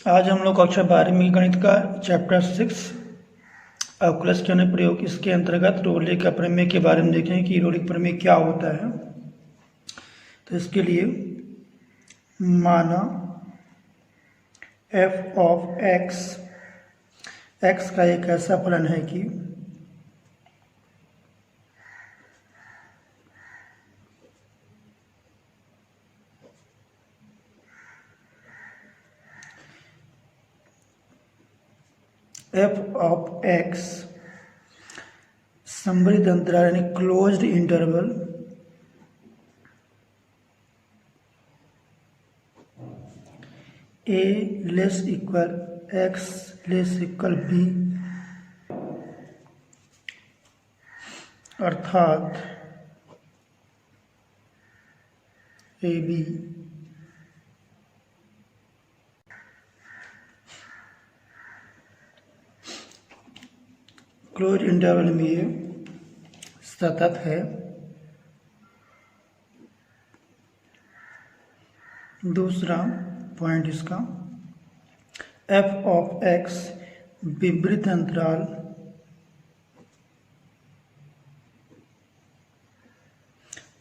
आज हम लोग कक्षा 12वीं गणित का चैप्टर 6 अवकलज के अनुप्रयोग इसके अंतर्गत रोलिक का प्रमेय के बारे में देखें कि रोलिक प्रमेय क्या होता है। तो इसके लिए माना f ऑफ x का एक ऐसा फलन है कि f ऑफ x समृद्ध अंतराल यानी closed interval a less equal x less equal b अर्थात ए बी क्लोज इंटरवल में ये सतत है। दूसरा पॉइंट इसका f ऑफ x विवृत अंतराल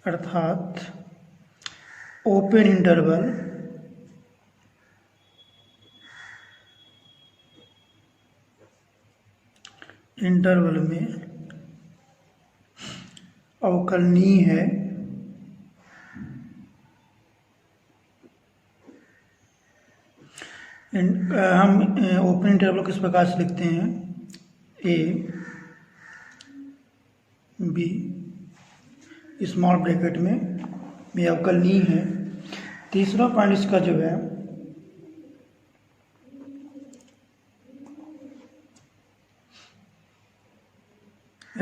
अर्थात ओपन इंटरवल में अवकलनीय है। हम ओपन इंटरवल किस प्रकार से लिखते हैं, ए बी स्मॉल ब्रैकेट में ये अवकलनीय है। तीसरा पॉइंट इसका जो है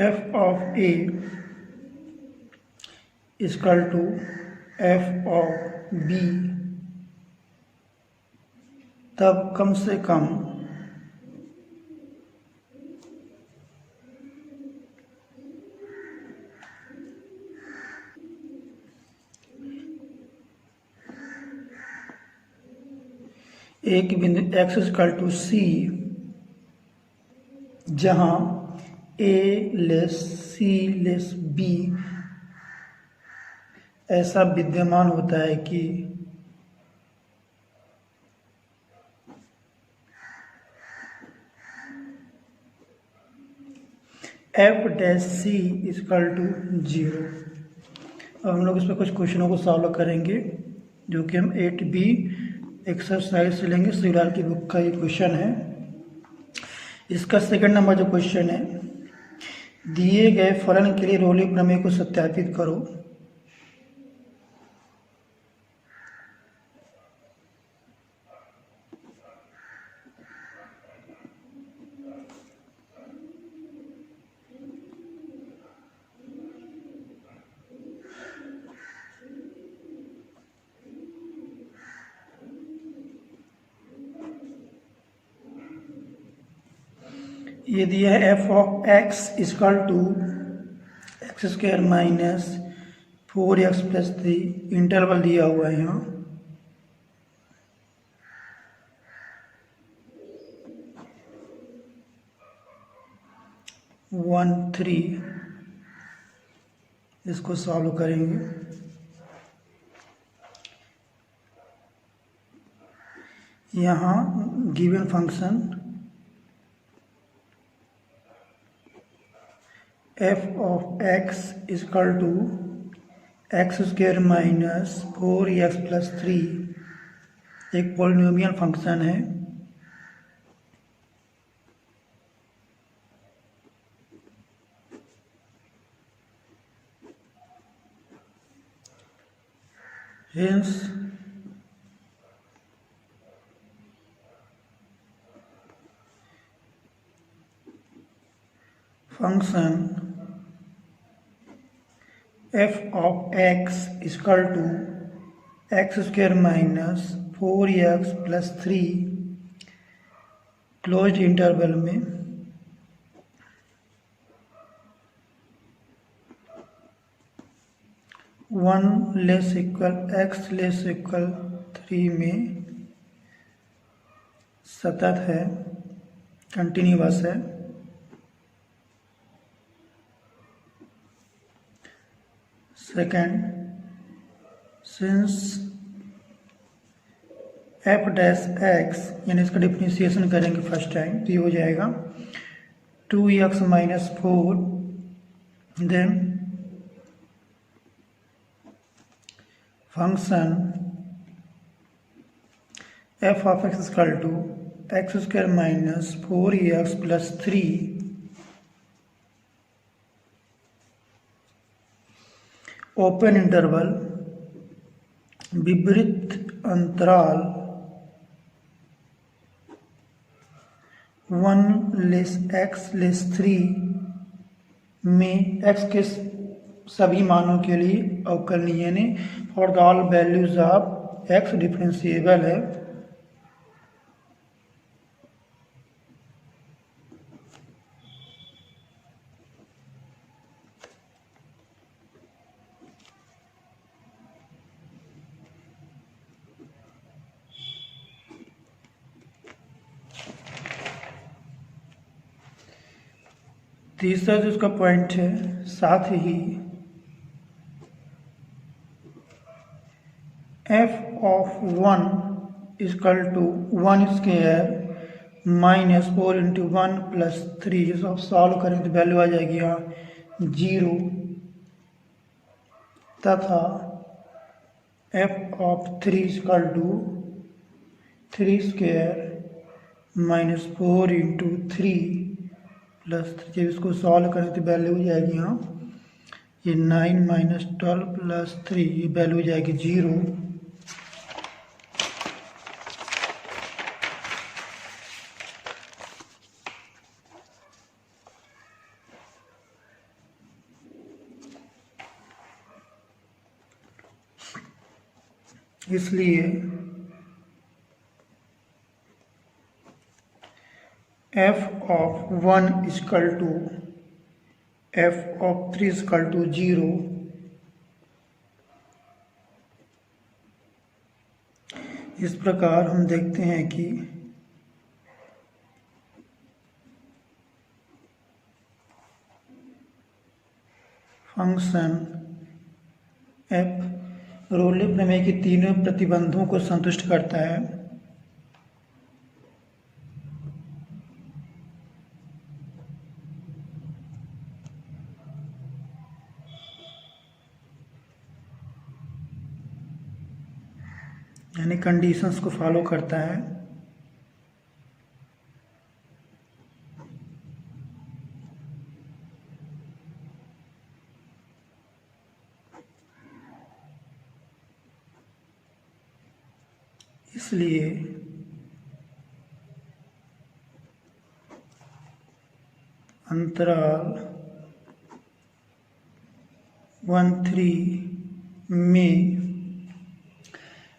f of a equal to f of b, तब कम से कम एक बिंदु x इक्वल टू c जहां a less c less b ऐसा विद्यमान होता है कि f dash c equal to 0। अब हम लोग इस पर कुछ क्वेश्चनों को सॉल्व करेंगे जो कि हम 8B एक्सरसाइज से लेंगे। सिविलार की बुक का ये क्वेश्चन है। इसका सेकंड नंबर जो क्वेश्चन है, दिए गए फलन के लिए रोलिक प्रमेय को सत्यापित करो। ये दिया है f of x equal to x square minus 4x plus 3, interval दिया हुआ है यहाँ। वन 3 इसको सॉल्व करेंगे। यहाँ given function f of x equal to x square minus 4x plus 3 एक पॉलिनोमियल फंक्शन है। Hence function f of x equal to x square minus 4x plus 3 closed interval में 1 less equal x less equal 3 में सतत है, continuous है। Second, since f dash x, यानी इसका differentiation करेंगे फर्स्ट टाइम तो ये हो जाएगा 2x minus 4, then function f of x equal to x square minus 4x plus 3 open interval विपरीत अंतराल 1 लेस x लेस 3 में x के सभी मानों के लिए अवकलनीय, यानी for the all values of x differentiable है। तीसरा जो उसका पॉइंट है, साथ ही f of 1 equal to 1 square minus 4 into 1 plus 3, जिसको आप सॉल्व करें तो वैल्यू आ जाएगी यहाँ 0, तथा f of 3 equal to 3 square minus 4 into 3 plus 3, जब इसको सॉल्व करें तो वैल्यू हो जाएगी यहाँ ये 9 माइनस 12 प्लस 3, ये वैल्यू हो जाएगी 0। इसलिए f of 1 equal to f of 3 equal to 0, इस प्रकार हम देखते हैं कि फंक्शन एफ रोले प्रमेय के तीनों प्रतिबंधों को संतुष्ट करता है। यानी कंडीशंस को फॉलो करता है। इसलिए अंतराल 1-3 में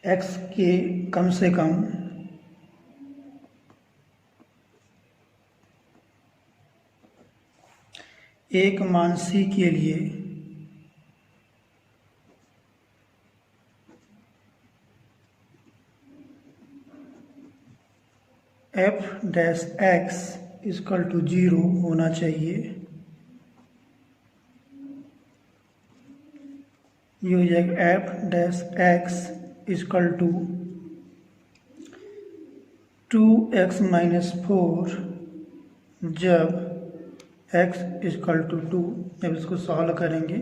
x के कम से कम एक मान c के लिए f dash x equal to 0 होना चाहिए। ये हो जाएगा f dash x equal to 2x minus 4 जब x इक्वल टू 2। जब इसको सॉल्व करेंगे,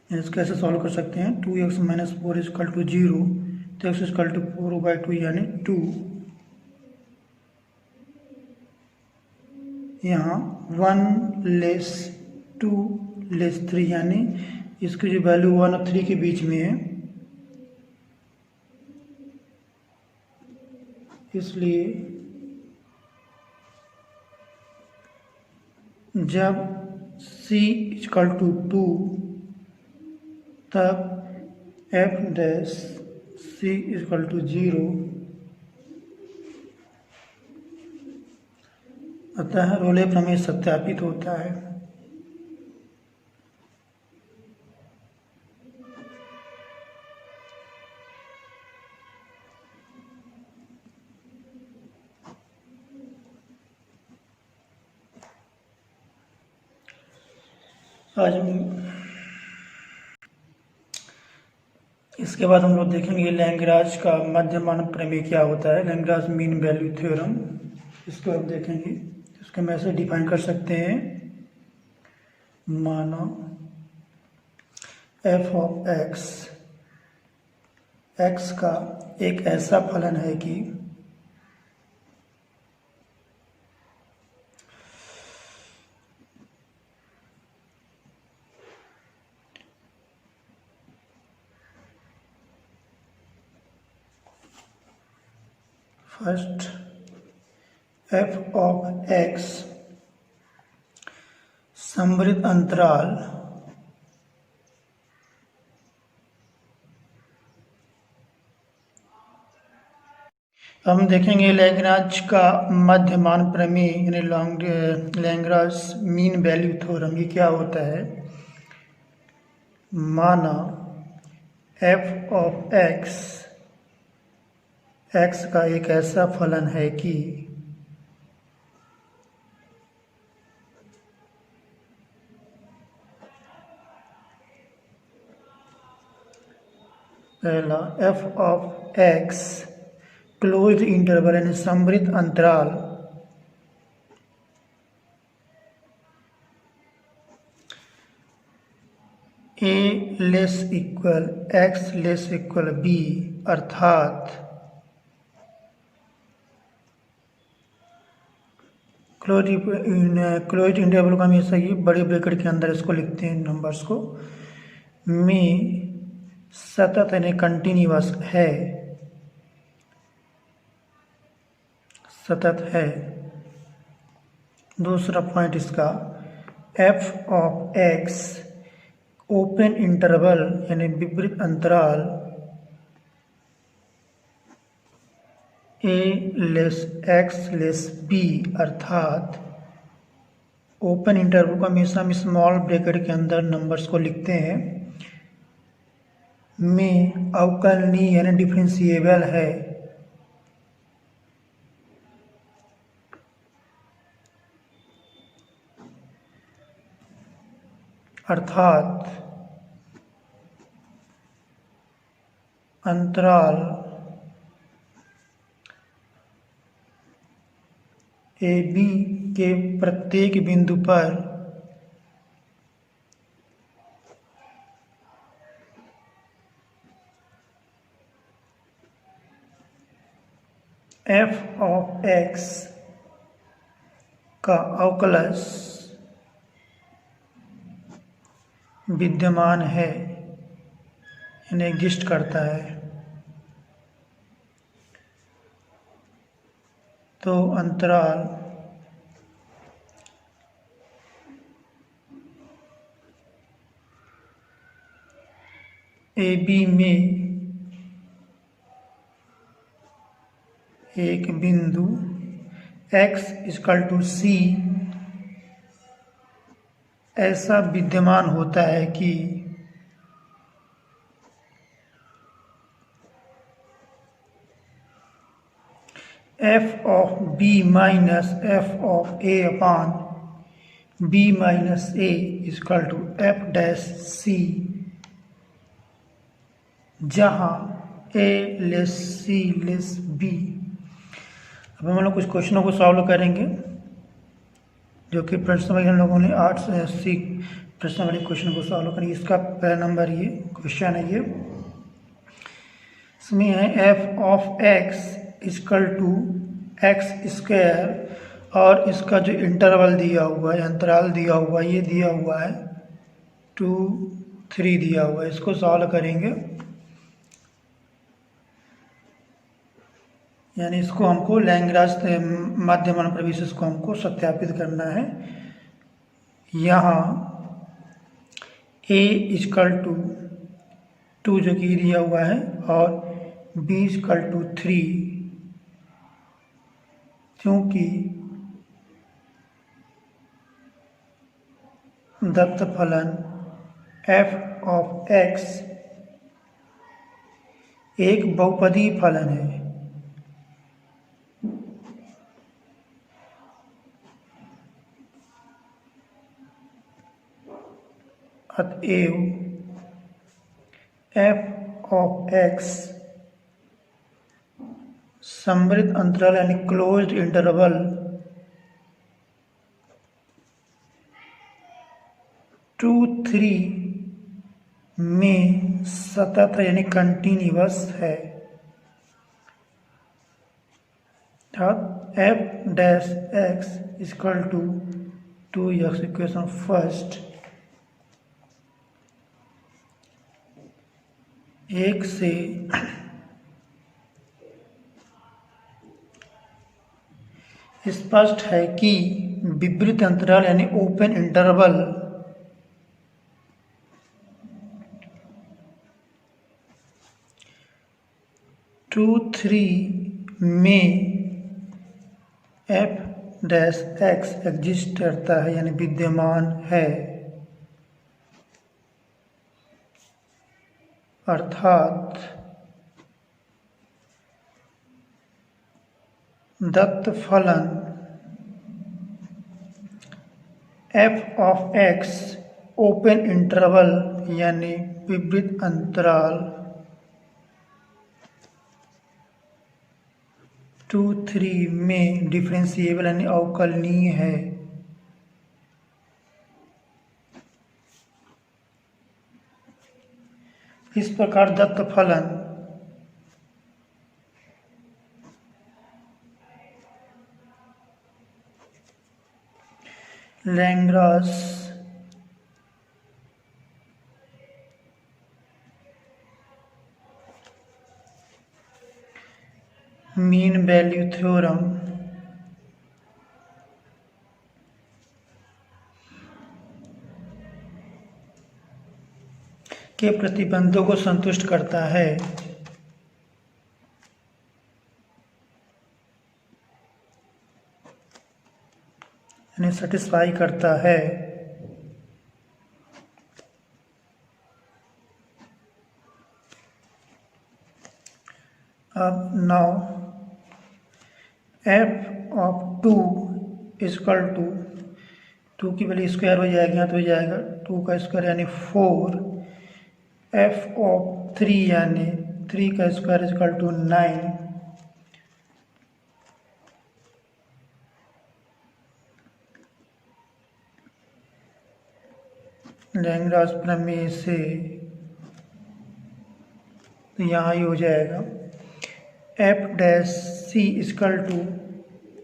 इसको कैसे सॉल्व कर सकते हैं, 2x माइनस 4 इक्वल टू 0, तो x इक्वल टू 4/2 यानी 2। यहाँ 1 लेस 2 लेस 3, यानी इसकी जो वैल्यू 1 और 3 के बीच में है, इसलिए जब c इक्वल टू 2 तब f dash c equal to 0, अतः रोले प्रमेय सत्यापित होता है। आज हम इसके बाद हम लोग देखेंगे लैग्रांज का मध्यमान प्रमेय क्या होता है, लैग्रांज मीन वैल्यू थ्योरम। इसको हम देखेंगे। इसको हम ऐसे डिफाइन कर सकते हैं, माना एफ ऑफ एक्स का एक ऐसा फलन है कि फर्स्ट एफ ऑफ एक्स समवृत्त अंतराल हम देखेंगे लैग्रांज का मध्यमान प्रमेय यानी लैग्रांज मीन वैल्यू थ्योरम। ये क्या होता है, माना एफ ऑफ एक्स का एक ऐसा फलन है कि पहला f of x closed interval यानी समवृत्त अंतराल a less equal x less equal b, अर्थात क्लोज इंटरवल को हमेशा ही बड़े ब्रैकेट के अंदर इसको लिखते हैं नंबर्स को, में सतत यानी कंटिन्यूअस है, सतत है। दूसरा पॉइंट इसका F of x open interval यानी विपरीत अंतराल a less x less B, अर्थात ओपन इंटरवल को हमेशा हम स्मॉल ब्रैकेट के अंदर नंबर्स को लिखते हैं, में अवकलनीय यानी डिफरेंशिएबल है, अर्थात अंतराल ए बी के प्रत्येक बिंदु पर एफ ऑफ एक्स का अवकलज विद्यमान है यानी एग्जिस्ट करता है। तो अंतराल ए बी में एक बिंदु x इक्वल टू सी ऐसा विद्यमान होता है कि f of b minus f of a upon b minus a equal to f dash c, जहाँ a less c less b. अब हम लोग कुछ क्वेश्चनों को सॉल्व करेंगे जो कि प्रश्न में हम लोगों ने 8 से 80 प्रश्न वाले क्वेश्चन को सॉल्व करेंगे। इसका पहला नंबर ये क्वेश्चन है, ये इसमें है f of x equal to x square और इसका जो इंटरवल दिया हुआ है, अंतराल दिया हुआ है, ये दिया हुआ है 2 3 दिया हुआ है। इसको सॉल्व करेंगे यानी इसको हमको लैग्रांज मध्यमान प्रमेय को हमको सत्यापित करना है। यहाँ a इक्वल टू 2 जो कि दिया हुआ है और b इक्वल टू 3, क्योंकि दत्त फलन f ऑफ x एक बहुपदी फलन है। अतएव एफ ऑफ एक्स समृद्ध अंतराल यानी क्लोज्ड इंटरवल टू थ्री में सतत यानी कंटिन्यूअस है। अर्थात f dash x equal to x equation first एक से स्पष्ट है कि विवृत अंतराल यानी ओपन इंटरवल टू थ्री में एफ डैश एक्स एग्जिस्ट करता है यानी विद्यमान है। अर्थात दत्त फलन f of x open interval यानी विवृत अंतराल 2-3 में डिफरेंशिएबल यानी अवकलनीय है। इस प्रकार दत्त फलन लैग्रांज मीन वैल्यू थ्योरम के प्रतिबंधों को संतुष्ट करता है। यानी सेटिस्फाई करता है। अब now f of 2 equal to की वैल्यू स्क्वायर हो जाएगी, यहाँ तो हो जाएगा 2 का स्क्वायर यानी 4। एफ ऑफ 3 यानी 3 का स्क्वायर इक्वल टू 9। लैग्रांज प्रमेय से तो यहाँ ही हो जाएगा f dash c equal to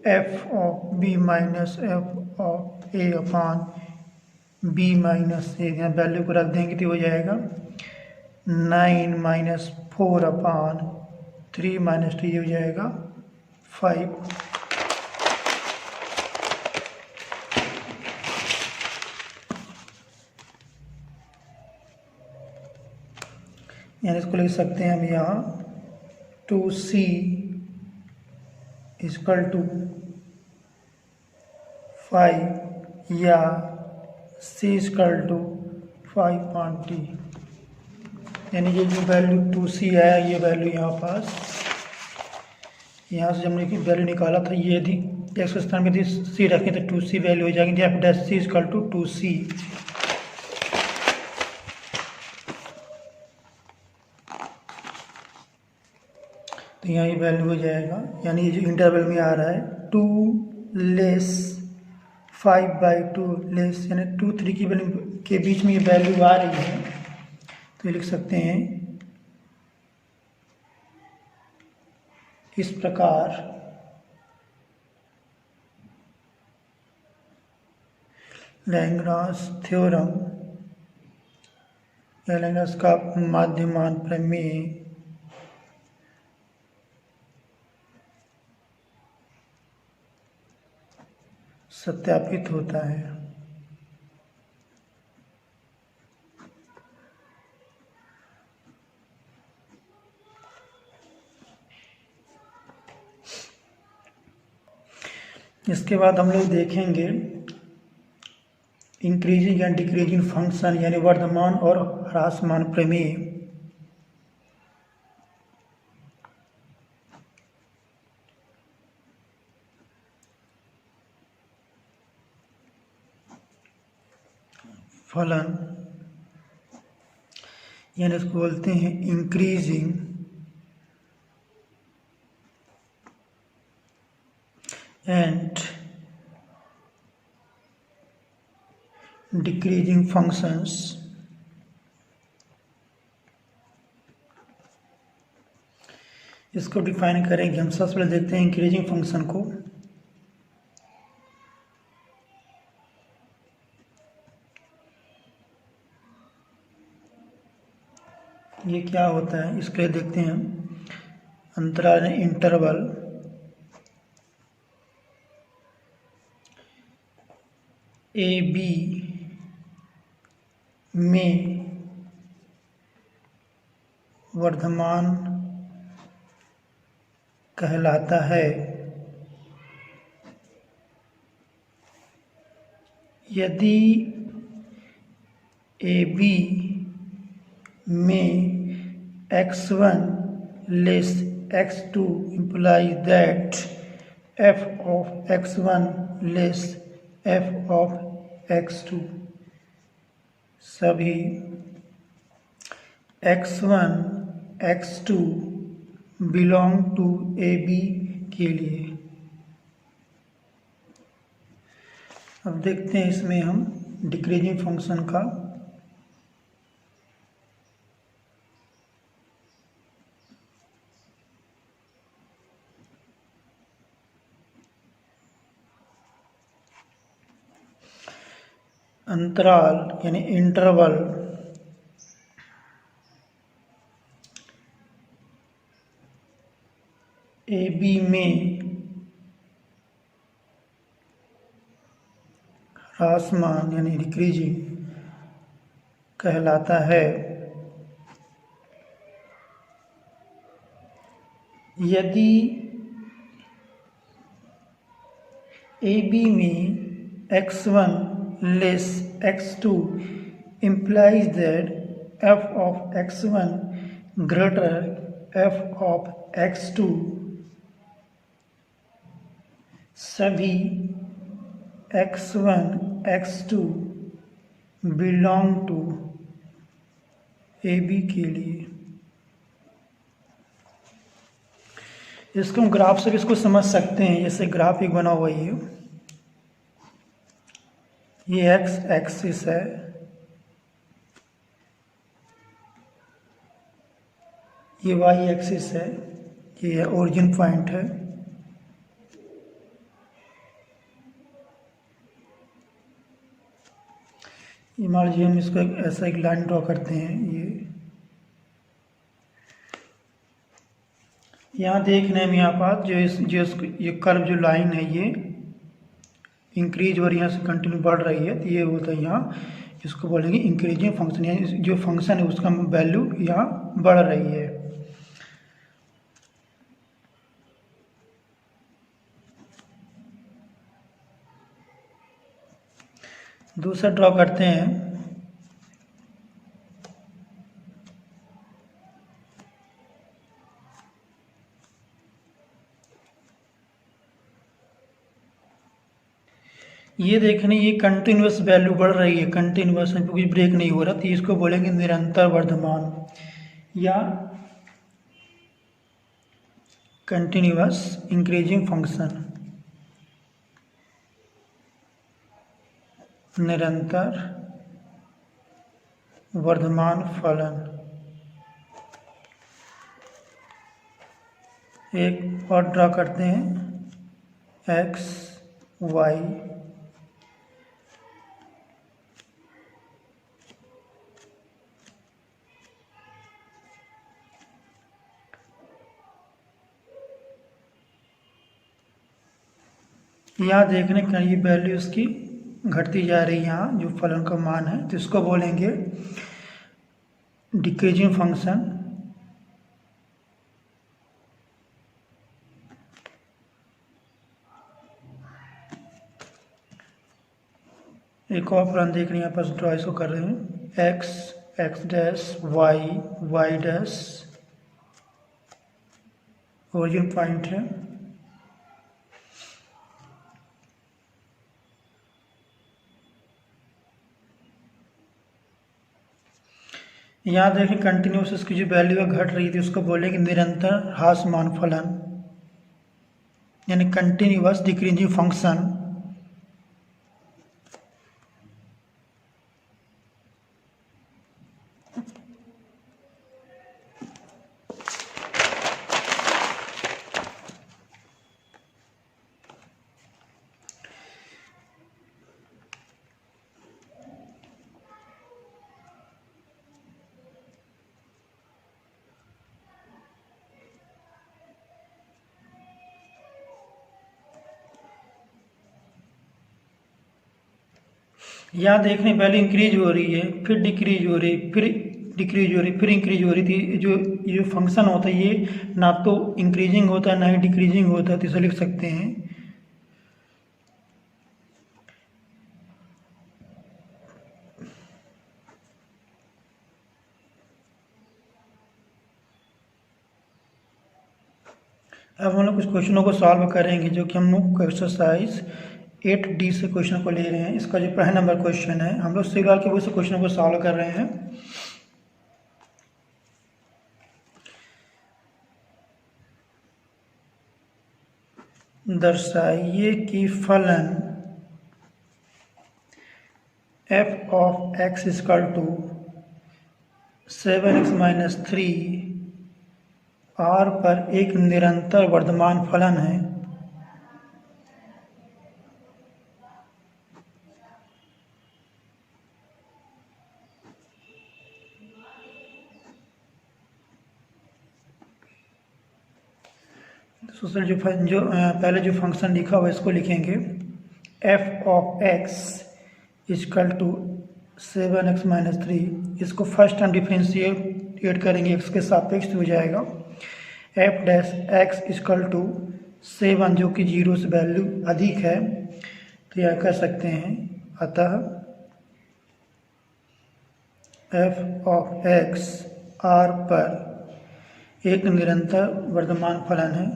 f of b minus f of a upon b minus a. यहाँ वैल्यू को रख देंगे तो हो जाएगा 9 माइनस 4 अपान 3 माइनस 2 ये हो जाएगा 5। यानी इसको लिख सकते हैं हम यहाँ 2c इक्वल टू 5 या c इक्वल टू 5 यानी ये जो वैल्यू 2c है ये वैल्यू यहाँ पास यहाँ से हमने वैल्यू निकाला था ये यदि एक्स के स्थान में यदि c रखें तो 2c वैल्यू हो जाएगी। F dash c equal to 2c। तो यहाँ ये वैल्यू हो जाएगा यानी ये जो इंटरवल में आ रहा है 2 लेस 5/2 लेस यानी 2-3 की वैल्यू के बीच में ये वैल्यू आ रही है तो ये लिख सकते हैं इस प्रकार लैग्रांज थ्योरम या लैग्रांज का माध्यमान प्रमेय सत्यापित होता है। इसके बाद हम लोग देखेंगे इंक्रीजिंग एंड डिक्रीजिंग फंक्शन यानी वर्धमान और ह्रासमान प्रमेय। फलन यानी इसको बोलते हैं इंक्रीजिंग एंड डिक्रीजिंग फंक्शंस इसको डिफाइन करेंगे हम। सबसे पहले देखते हैं इंक्रीजिंग फंक्शन को। ये क्या होता है इसके लिए देखते हैं हम। अंतराल इंटरवल ए बी में वर्धमान कहलाता है यदि ए बी में x1 less x2 implies that f of x1 less f of x2 सभी x1 x2 belong to AB के लिए। अब देखते हैं इसमें हम डिक्रीजिंग फंक्शन का। अंतराल यानी इंटरवल ए बी में ह्रासमान यानी डिक्रीजिंग कहलाता है यदि ए बी में x1 less x2 implies that f of x1 greater f of x2 सभी x1 x2 belong to AB के लिए। इसको हम ग्राफ से भी इसको समझ सकते हैं। जैसे ग्राफ एक बना हुआ है, ये एक्स एक्सिस है, ये वाई एक्सिस है, ये ओरिजिन पॉइंट है। ये मान लीजिए हम इसको ऐसा एक लाइन ड्रॉ करते हैं। ये यहाँ देख रहे हैं हम, यहाँ पर ये कर्व जो लाइन है ये इंक्रीज और यहाँ से कंटिन्यू बढ़ रही है, तो ये होता है यहाँ, इसको बोलेंगे इंक्रीजिंग फंक्शन। यानी जो फंक्शन है उसका वैल्यू यहाँ बढ़ रही है। दूसरा ड्रॉ करते हैं। ये देखने ये कंटिन्यूस वैल्यू बढ़ रही है, कंटिन्यूस है, कोई ब्रेक नहीं हो रहा, तो इसको बोलेंगे निरंतर वर्धमान या कंटिन्यूस इंक्रीजिंग फंक्शन, निरंतर वर्धमान फलन। एक और ड्रा करते हैं, एक्स वाई यहाँ देखने का ये वैल्यू इसकी घटती जा रही है, यहाँ जो फलन का मान है, तो इसको बोलेंगे डिक्रीजिंग फंक्शन। एक और फलन देखने यहाँ पर ड्रॉ इसको कर रहे हैं, x x dash y y dash origin point है। यहाँ देखें कंटिन्यूस इसकी जो वैल्यू है घट रही थी, उसको बोलेंगे निरंतर ह्रासमान फलन, यानी कंटिन्यूअस डिक्रीजिंग फंक्शन। यहाँ देखने पहले इंक्रीज हो रही है, फिर डिक्रीज हो रही, फिर डिक्रीज हो रही, फिर इंक्रीज हो रही थी। जो ये फंक्शन होता है ये ना तो इंक्रीजिंग होता है ना ही डिक्रीजिंग होता है, तो इसे लिख सकते हैं अब हम लोग कुछ क्वेश्चनों को सॉल्व करेंगे, जो कि हम लोग एक्सरसाइज 8D से क्वेश्चन को ले रहे हैं। इसका जो पहला नंबर क्वेश्चन है, हम लोग सिविल के बहुत से क्वेश्चनों को सॉल्व कर रहे हैं। दर्शाइए कि फलन f of x equal to 7x-3 r पर एक निरंतर वर्धमान फलन है। दूसरा जो पहले जो फंक्शन लिखा हुआ है इसको लिखेंगे f of x equal to 7x-3। इसको फर्स्ट टाइम डिफ्रेंशिएट करेंगे, x के सापेक्ष हो जाएगा। f dash x equal to 7, जो कि 0 से वैल्यू अधिक है, तो यह कर सकते हैं। अतः f ऑफ x r पर एक निरंतर वर्धमान फलन है।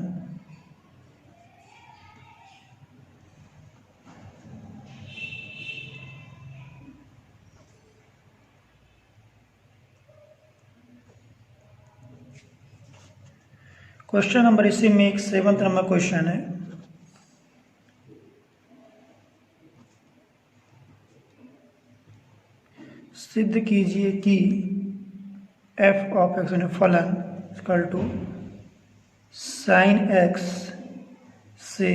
क्वेश्चन नंबर, इसी में एक 7th नंबर क्वेश्चन है। सिद्ध कीजिए कि f ऑफ x फलन इक्वल टू साइन x से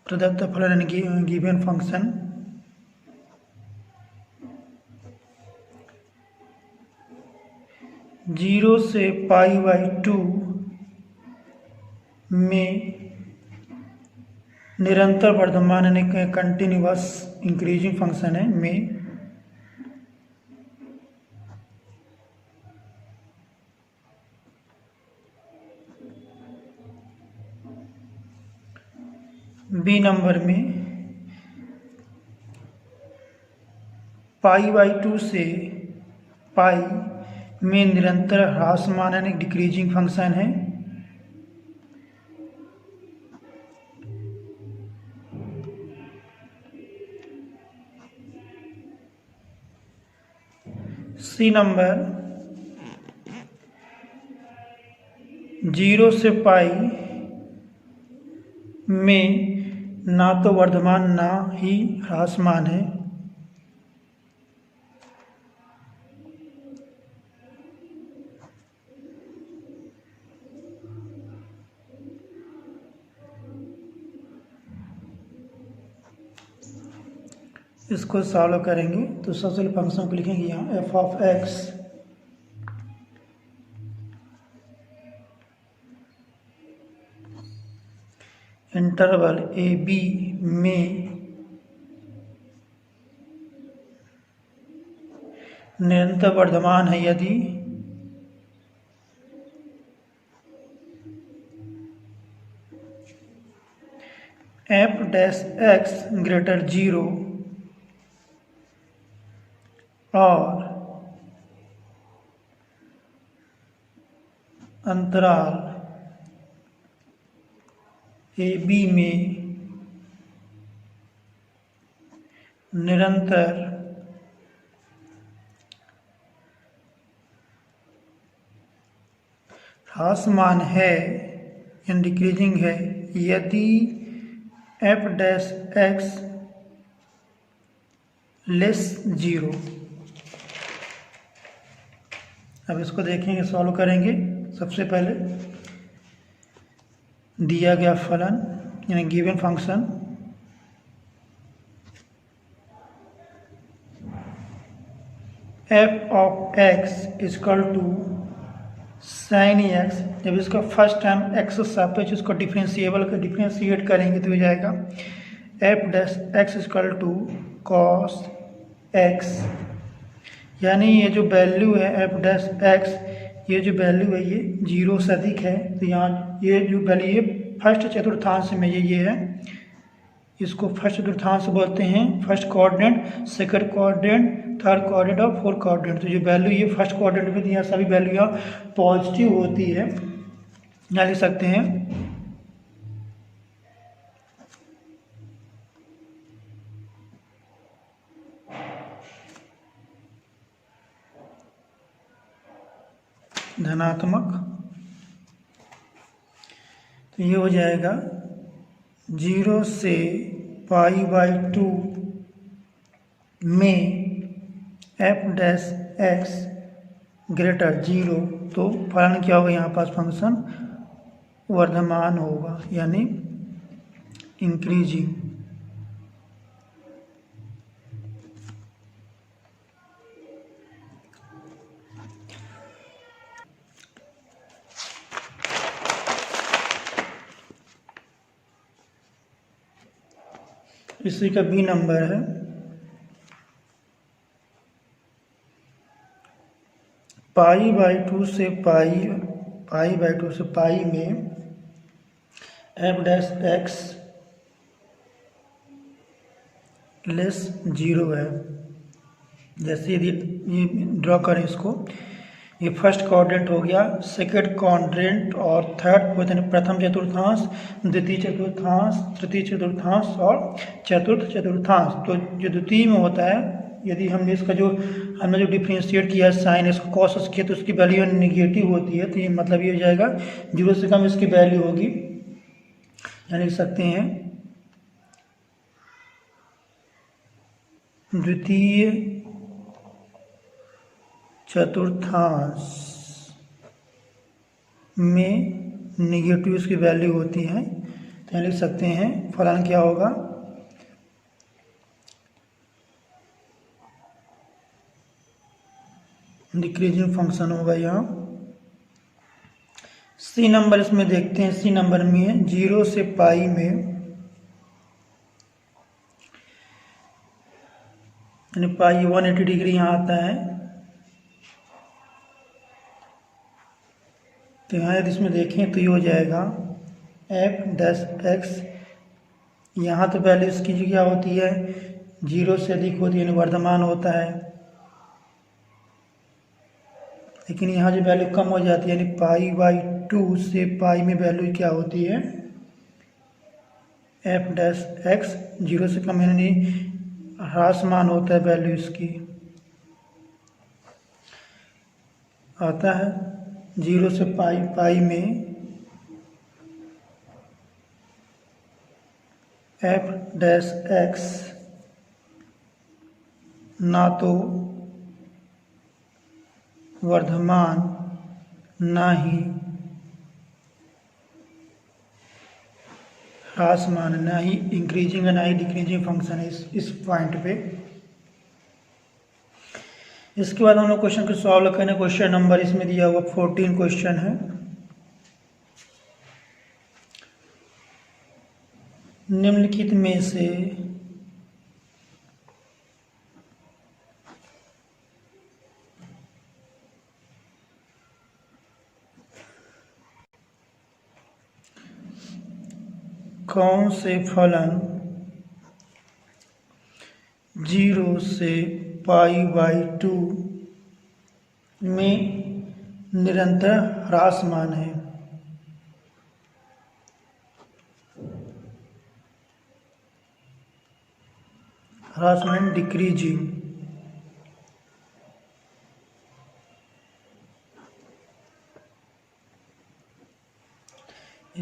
प्रदत्त फलन गिवन फंक्शन जीरो से π/2 में निरंतर वर्धमान यानी कंटिन्यूअस इंक्रीजिंग फंक्शन है में बी नंबर में π/2 से π में निरंतर ह्रासमान यानी डिक्रीजिंग फंक्शन है। सी नंबर 0 से π में ना तो वर्धमान ना ही ह्रासमान है। इसको सॉल्व करेंगे तो सबसे पहले फंक्शन को लिखेंगे यहाँ f of x interval a b में निरंतर वर्धमान है यदि f डैश x ग्रेटर 0 और अंतराल ए बी में निरंतर ह्रासमान है या डिक्रीजिंग है यदि एफ डैश एक्स लेस 0। अब इसको देखेंगे, सॉल्व करेंगे। सबसे पहले दिया गया फलन यानी given function f of x equal to sine x. जब इसका फर्स्ट टाइम एक्स सापेक्ष इसको डिफ्रेंशिएट करेंगे तो हो जाएगा f dash x equal to cos x, यानी ये जो वैल्यू है एफ डैश एक्स, ये जो वैल्यू है ये 0 से अधिक है। तो यहाँ ये जो वैल्यू ये फर्स्ट चतुर्थांश में ये है, इसको फर्स्ट चतुर्थांश बोलते हैं। First quadrant, second quadrant, third quadrant और फोर्थ क्वाड्रेंट। तो जो वैल्यू ये फर्स्ट क्वाड्रेंट में यहाँ सभी वैल्यू यहाँ पॉजिटिव होती है, यहाँ लिख सकते हैं धनात्मक। तो ये हो जाएगा 0 से π/2 में एफ डैश एक्स ग्रेटर 0। तो फलन क्या होगा, यहाँ पास फंक्शन वर्धमान होगा यानी इंक्रीजिंग। इसी का बी नंबर है π/2 से π/2 से पाई में एफ डैश एक्स लेस 0 है। जैसे यदि ये ड्रॉ करें इसको, ये फर्स्ट क्वाड्रेंट हो गया, सेकंड क्वाड्रेंट और थर्ड यानी प्रथम चतुर्थांश, द्वितीय चतुर्थांश, तृतीय चतुर्थांश और चतुर्थ चतुर्थांश। तो जो द्वितीय में होता है, यदि हमने इसका हमने जो डिफ्रेंशिएट किया साइन इसको कॉस किया तो उसकी वैल्यू निगेटिव होती है। तो ये मतलब ये हो जाएगा 0 से कम इसकी वैल्यू होगी, यानी लिख सकते हैं द्वितीय चतुर्थांश में निगेटिव इसकी वैल्यू होती है। तो लिख सकते हैं फलन क्या होगा, डिक्रीजिंग फंक्शन होगा यहाँ। सी नंबर इसमें देखते हैं, सी नंबर में है 0 से पाई में यानी पाई 180 डिग्री यहाँ आता है। तो यहाँ यदि इसमें देखें तो ये हो जाएगा एफ डैश एक्स, यहाँ तो वैल्यू इसकी जो क्या होती है 0 से अधिक होती है यानी वर्धमान होता है, लेकिन यहाँ जो वैल्यू कम हो जाती है यानी π/2 से पाई में वैल्यू क्या होती है एफ डैश एक्स 0 से कम यानी ह्रासमान होता है वैल्यू इसकी, आता है 0 से पाई में एफ डैश एक्स ना तो वर्धमान ना ही ह्रासमान, ना ही इंक्रीजिंग ना ही डिक्रीजिंग फंक्शन है इस पॉइंट पे। इसके बाद हम लोग क्वेश्चन को सॉल्व करने, क्वेश्चन नंबर इसमें दिया हुआ 14 क्वेश्चन है। निम्नलिखित में से कौन से फलन 0 से π/2 में निरंतर ह्रासमान है। ह्रासमान डिक्रीजिंग।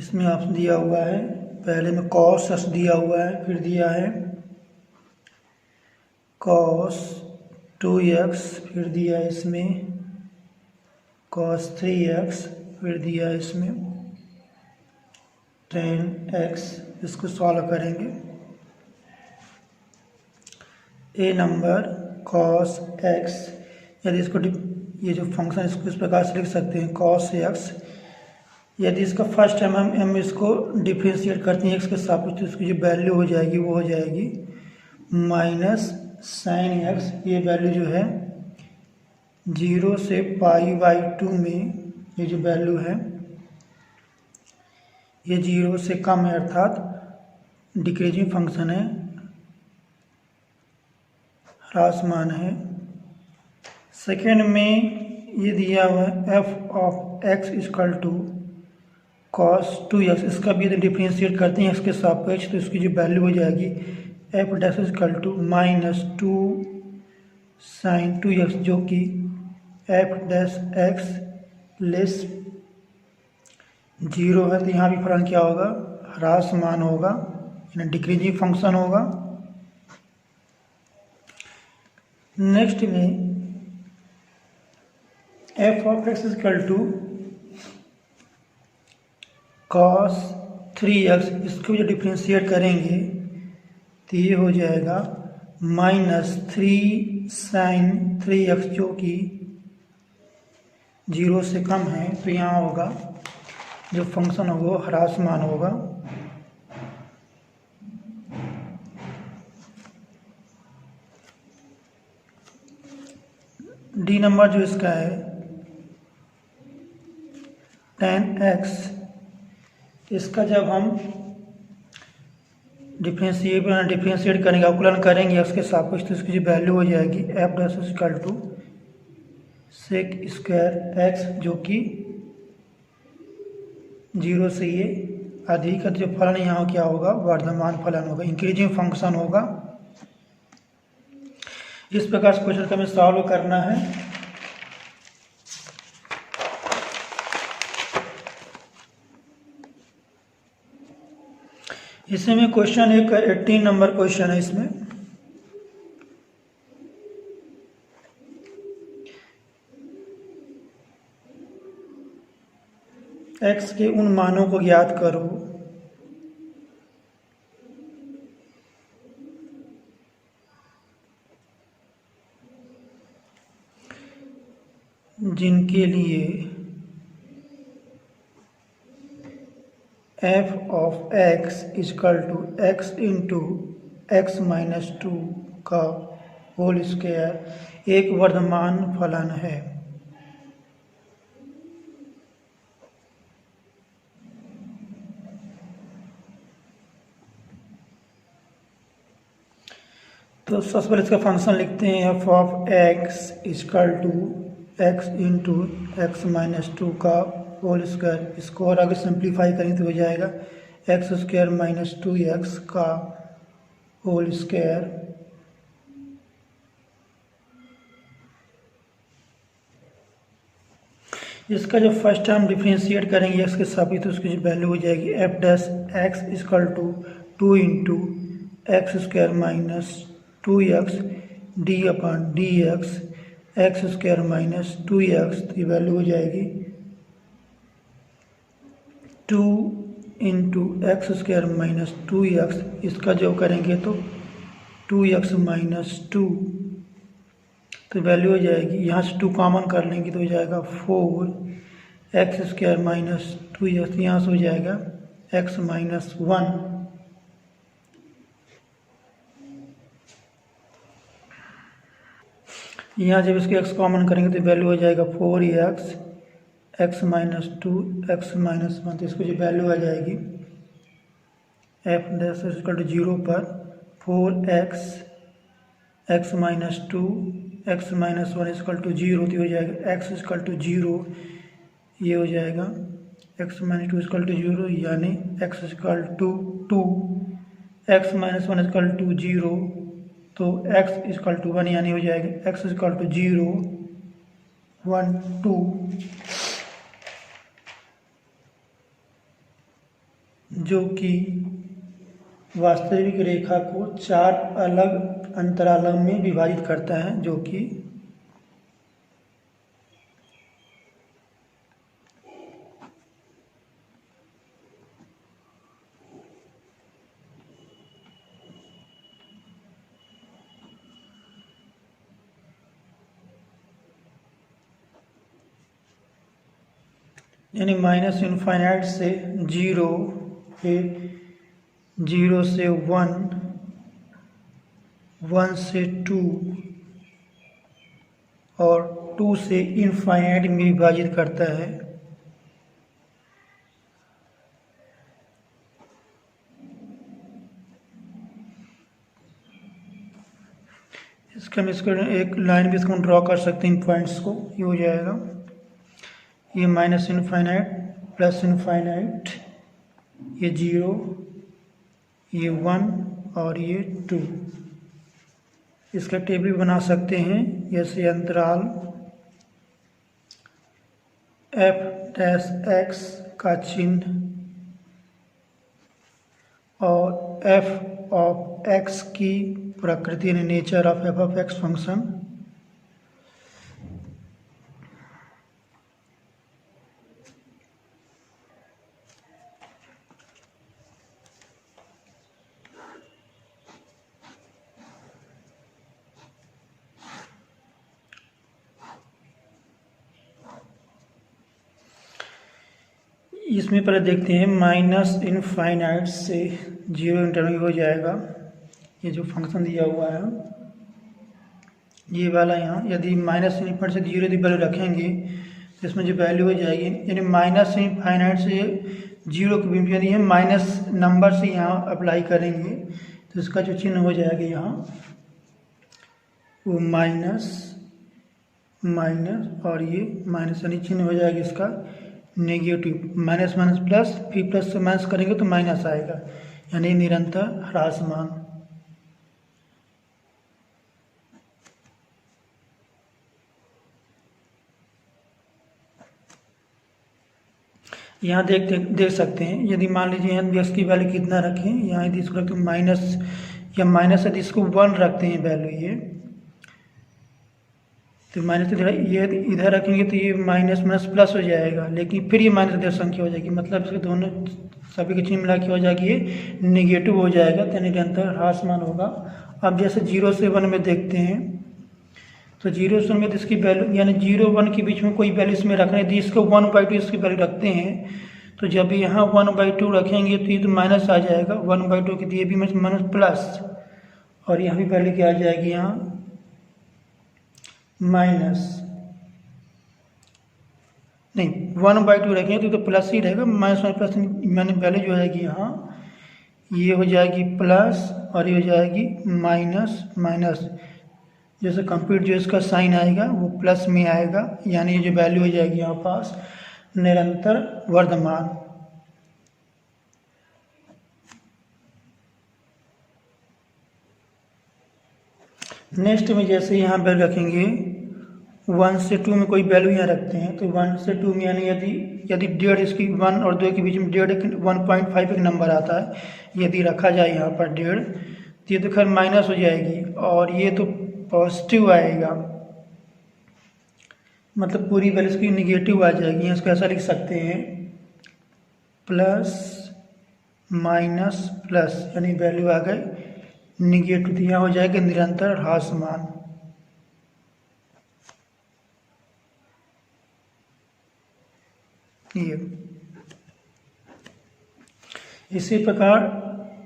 इसमें ऑप्शन दिया हुआ है, पहले में cos x दिया हुआ है, फिर दिया है cos 2x, फिर दिया है इसमें cos 3x, फिर दिया है इसमें tan x। इसको सॉल्व करेंगे। ए नंबर cos x, यदि इसको ये जो फंक्शन इसको इस प्रकार से लिख सकते हैं cos x। यदि इसका फर्स्ट टाइम हम इसको डिफ्रेंशिएट करते हैं x के सापेक्ष, तो इसकी जो वैल्यू हो जाएगी वो हो जाएगी माइनस साइन x। ये वैल्यू जो है 0 से π/2 में ये जो वैल्यू है ये 0 से कम है, अर्थात डिक्रीजिंग फंक्शन है, ह्रासमान है। सेकेंड में ये दिया हुआ है f of x equal to cos 2x। इसका भी यदि डिफ्रेंशिएट करते हैं x के सापेक्ष, तो इसकी जो वैल्यू हो जाएगी f dash equal to minus 2 sine 2x, जो कि f डैश x लेस 0 है, तो यहाँ भी फलन क्या होगा, ह्रासमान होगा, यानी डिक्रीजिंग फंक्शन होगा। नेक्स्ट में f of x equal to cos 3x, इसको जो डिफ्रेंशिएट करेंगे तो ये हो जाएगा माइनस 3 साइन 3x, जो कि 0 से कम है, तो यहाँ होगा जो फंक्शन होगा वो ह्रासमान होगा। डी नंबर जो इसका है tan x, इसका जब हम डिफ्रेंशिएट करेंगे, अवकलन करेंगे x के सापेक्ष, तो इसकी जो वैल्यू हो जाएगी f dash equal to sec square x, जो कि 0 से ये अधिक है। जो फलन यहाँ क्या होगा, वर्धमान फलन होगा, इंक्रीजिंग फंक्शन होगा। इस प्रकार से क्वेश्चन का हमें सॉल्व करना है। इसमें क्वेश्चन एक 18 नंबर क्वेश्चन है। इसमें x के उन मानों को ज्ञात करो जिनके लिए f of x equal to x into x minus 2 का होल स्क्वायर एक वर्धमान फलन है। तो सबसे पहले इसका फंक्शन लिखते हैं f of x equal to x into x minus 2 का होल स्क्वायर। इसको और आगे सिंप्लीफाई करें तो हो जाएगा एक्स स्क्वायर माइनस 2x का होल स्क्वायर। इसका जो फर्स्ट टर्म डिफ्रेंशिएट करेंगे x के सापेक्ष, तो उसकी जो वैल्यू हो जाएगी f dash x equal to 2 into x square minus 2x d upon d x square minus 2x, तो ये वैल्यू हो जाएगी 2 into x square minus 2x। इसका जो करेंगे तो 2x माइनस 2, तो वैल्यू हो जाएगी, यहाँ से 2 कॉमन कर लेंगे तो हो जाएगा 4x स्क्वायर माइनस 2x, यहाँ से हो जाएगा x माइनस 1। यहाँ जब इसके x कॉमन करेंगे तो वैल्यू हो जाएगा 4x x minus 2 x minus 1, तो इसको जो वैल्यू आ जाएगी f डैश इक्वल टू 0 पर 4x x minus 2 x minus 1 equal to 0, तो हो जाएगा x इक्वल टू 0, ये हो जाएगा x माइनस 2 इक्वल टू 0, यानी x equal to 2, x minus 1 equal to 0, तो x इक्वल टू 1, यानी हो जाएगा x इक्वल टू 0 1 2। जो कि वास्तविक रेखा को 4 अलग अंतरालों में विभाजित करता है, जो कि यानी माइनस इनफाइनाइट से 0, फिर 0 से 1, 1 से 2 और 2 से इनफाइनाइट में विभाजित करता है। इसका हम इसको एक लाइन भी इसको हम ड्रॉ कर सकते हैं इन पॉइंट्स को। ये हो जाएगा, ये माइनस इनफाइनाइट, प्लस इनफाइनाइट, ये 0, ये 1 और ये 2। इसका टेबल बना सकते हैं, जैसे अंतराल f' का चिन्ह और f ऑफ x की प्रकृति यानी nature of f of x function, इसमें पहले देखते हैं माइनस इनफाइनाइट से 0 इंटरवल हो जाएगा। ये जो फंक्शन दिया हुआ है ये वाला, यहाँ यदि माइनस इनफाइनाइट से 0 यदि वैल्यू रखेंगे तो इसमें जो वैल्यू हो जाएगी, यानी माइनस इनफाइनाइट से 0 की वैल्यू यदि हम माइनस नंबर से यहाँ अप्लाई करेंगे तो इसका जो चिन्ह हो जाएगा यहाँ वो माइनस माइनस और ये माइनस, यानी चिन्ह हो जाएगा इसका नेगेटिव। माइनस माइनस प्लस, फिर प्लस से माइनस करेंगे तो माइनस आएगा, यानी निरंतर ह्रासमान। यहाँ देख सकते हैं, यदि मान लीजिए यहाँ x की वैल्यू कितना रखें, यहाँ यदि इसको रखते हैं माइनस या माइनस यदि इसको 1 रखते हैं वैल्यू ये, तो माइनस ये इधर रखेंगे तो ये माइनस माइनस प्लस हो जाएगा, लेकिन फिर ये माइनस इधर संख्या हो जाएगी, मतलब इसके दोनों सभी के चिन्ह मिला के हो जाएगी, ये नेगेटिव हो जाएगा, तो निरंतर ह्रासमान होगा। अब जैसे 0 से 1 में देखते हैं, तो 0 से 1 में तो इसकी वैल्यू यानी 0 1 के बीच में कोई वैल्यू इसमें रखना है, इसको 1/2 इसकी वैल्यू रखते हैं, तो जब यहाँ 1/2 रखेंगे तो ये तो माइनस आ जाएगा 1/2 की, तो ये भी माइनस प्लस, और यहाँ भी वैल्यू क्या आ जाएगी, यहाँ माइनस नहीं 1/2 रखेंगे तो प्लस ही रहेगा, माइनस प्लस मैंने वैल्यू जो आएगी यहाँ ये हो जाएगी प्लस और ये हो जाएगी माइनस माइनस, जैसे कंप्लीट जो इसका साइन आएगा वो प्लस में आएगा, यानी ये जो वैल्यू हो जाएगी यहाँ पास निरंतर वर्धमान। नेक्स्ट में जैसे यहाँ वैल्यू रखेंगे 1 से 2 में कोई वैल्यू यहाँ रखते हैं, तो 1 से 2 में यानी यदि 1.5 इसकी 1 और 2 के बीच में 1.5 एक नंबर आता है, यदि रखा जाए यहाँ पर 1.5 तो ये तो खैर माइनस हो जाएगी और ये तो पॉजिटिव आएगा, मतलब पूरी वैल्यू इसकी निगेटिव आ जाएगी। यहाँ इसको ऐसा लिख सकते हैं प्लस माइनस प्लस, यानी वैल्यू आ गई निगेटिव, यहाँ हो जाएगा निरंतर ह्रासमान। ये इसी प्रकार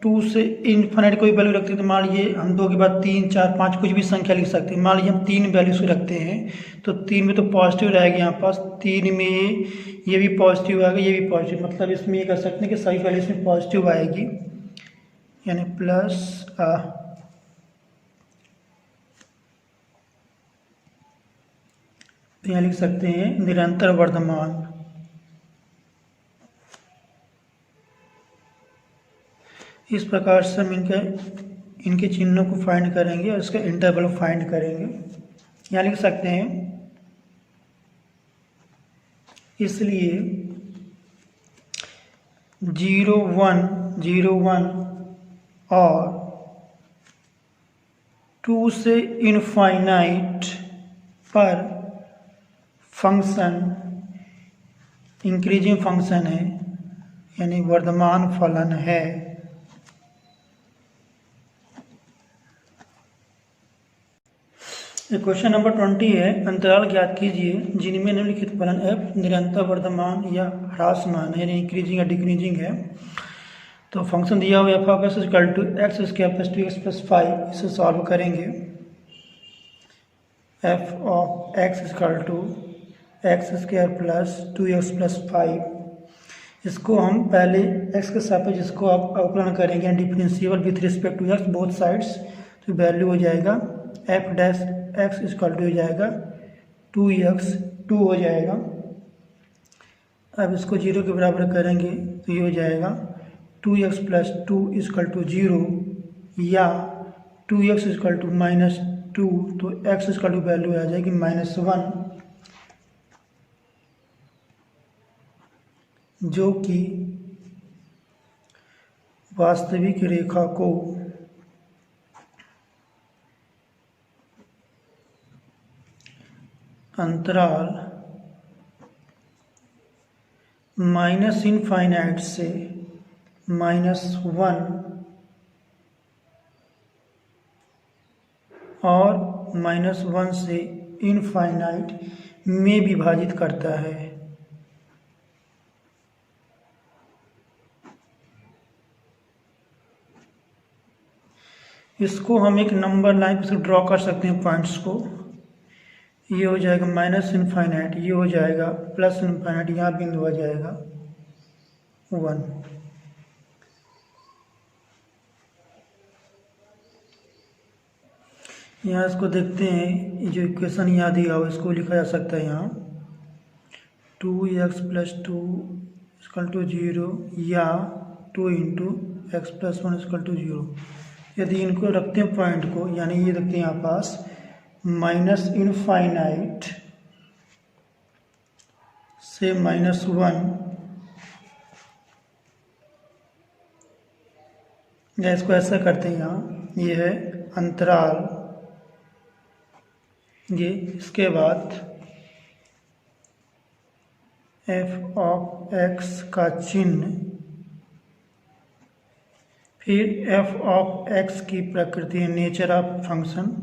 2 से इनफाइनाइट कोई वैल्यू रखते हैं, तो मान लीजिए हम 2 के बाद 3 4 5 कुछ भी संख्या लिख सकते हैं। मान लीजिए हम 3 वैल्यू से रखते हैं, तो 3 में तो पॉजिटिव रहेगा, यहाँ पास 3 में ये भी पॉजिटिव आएगा, ये भी पॉजिटिव, मतलब इसमें ये कह सकते हैं कि सभी वैल्यू इसमें पॉजिटिव आएगी, यानी प्लस यहाँ लिख सकते हैं निरंतर वर्धमान। इस प्रकार से हम इनके चिन्हों को फाइंड करेंगे और इसका इंटरवल फाइंड करेंगे। यहाँ लिख सकते हैं इसलिए 0 1 0 1 और 2 से इनफाइनाइट पर फंक्शन इंक्रीजिंग फंक्शन है, यानी वर्धमान फलन है। क्वेश्चन नंबर 20 है, अंतराल ज्ञात कीजिए जिनमें निम्नलिखित फलन f निरंतर वर्धमान या ह्रासमान है, यानी इंक्रीजिंग या डिक्रीजिंग है। तो फंक्शन दिया हुआ f of x equal to x square plus 2x plus 5, इसे सॉल्व करेंगे। F of x equal to x square plus 2x plus 5, इसको हम पहले x के सापेक्ष इसको आप अवकलन करेंगे, differentiable with respect to x both sides. तो वैल्यू हो जाएगा f dash x equal to हो जाएगा 2x 2 हो जाएगा। अब इसको 0 के बराबर करेंगे तो ये हो जाएगा 2x प्लस 2 इक्वल टू 0 या 2x इक्वल टू माइनस 2, तो x इक्वल टू वैल्यू आ जाएगी -1, जो कि वास्तविक रेखा को अंतराल माइनस इनफाइनाइट से -1 और -1 से इनफाइनाइट में विभाजित करता है। इसको हम एक नंबर लाइन पर ड्रॉ कर सकते हैं पॉइंट्स को। ये हो जाएगा माइनस इनफाइनाइट, ये हो जाएगा प्लस इनफाइनाइट, यहाँ बिंदु आ जाएगा 1। यहाँ इसको देखते हैं, ये जो इक्वेशन यहाँ दिया हो इसको लिखा जा सकता है यहाँ 2x प्लस 2 इक्वल टू 0 या 2 into x plus 1 equal to 0। यदि इनको रखते हैं पॉइंट को, यानी ये रखते हैं यहाँ पास माइनस इनफाइनाइट से -1, या इसको ऐसा करते हैं यहाँ, ये है अंतराल, ये इसके बाद f ऑफ x का चिन्ह, फिर f ऑफ x की प्रकृति नेचर ऑफ फंक्शन,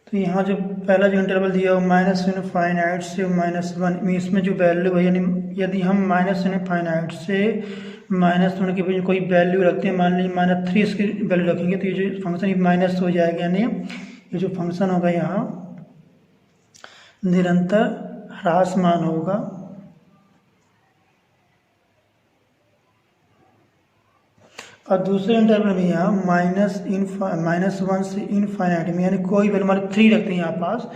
तो यहाँ जो पहला जो इंटरवल दिया हो माइनस इनफाइनाइट से -1, इसमें जो वैल्यू है, यानी यदि हम माइनस इनफाइनाइट से -1 के बीच में कोई वैल्यू रखते हैं, मान लीजिए -3 इसकी वैल्यू रखेंगे, तो ये जो फंक्शन ये माइनस हो जाएगा, यानी ये जो फंक्शन होगा यहाँ निरंतर ह्रासमान होगा। और दूसरे इंटरवल में यहाँ -1 से इनफाइनाइट में, यानी कोई वैल्यू हमारे 3 रखते हैं यहाँ पास,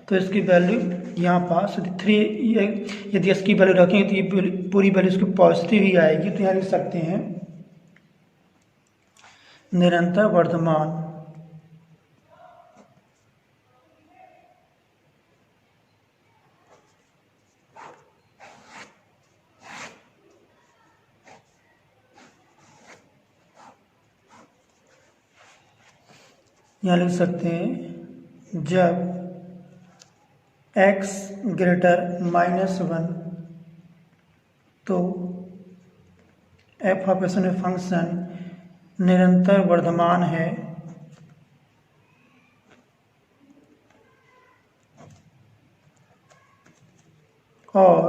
तो इसकी वैल्यू यहाँ पास 3, यदि इसकी वैल्यू रखेंगे तो ये पूरी वैल्यू इसकी पॉजिटिव ही आएगी। तो यहाँ लिख सकते हैं निरंतर वर्धमान। यहाँ लिख सकते हैं जब x ग्रेटर -1 तो f ऑफ एक्स फंक्शन निरंतर वर्धमान है, और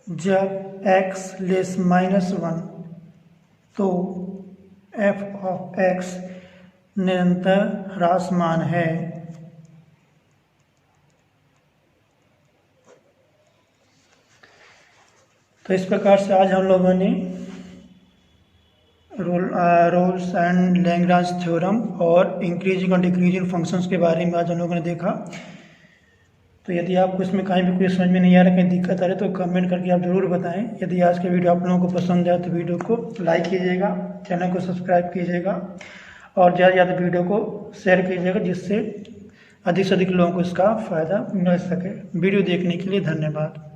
जब x लेस -1 तो f ऑफ x निरंतर ह्रासमान है। तो इस प्रकार से आज हम लोगों ने रोल्स एंड लैग्रांज थ्योरम और इंक्रीजिंग और डिक्रीजिंग फंक्शंस के बारे में आज हम लोगों ने देखा। तो यदि आपको इसमें कहीं भी कोई समझ में नहीं आ रहा, कहीं दिक्कत आ रही, तो कमेंट करके आप ज़रूर बताएं। यदि आज के वीडियो आप लोगों को पसंद आए तो वीडियो को लाइक कीजिएगा, चैनल को सब्सक्राइब कीजिएगा और ज़्यादा से ज़्यादा वीडियो को शेयर कीजिएगा, जिससे अधिक से अधिक लोगों को इसका फ़ायदा मिल सके। वीडियो देखने के लिए धन्यवाद।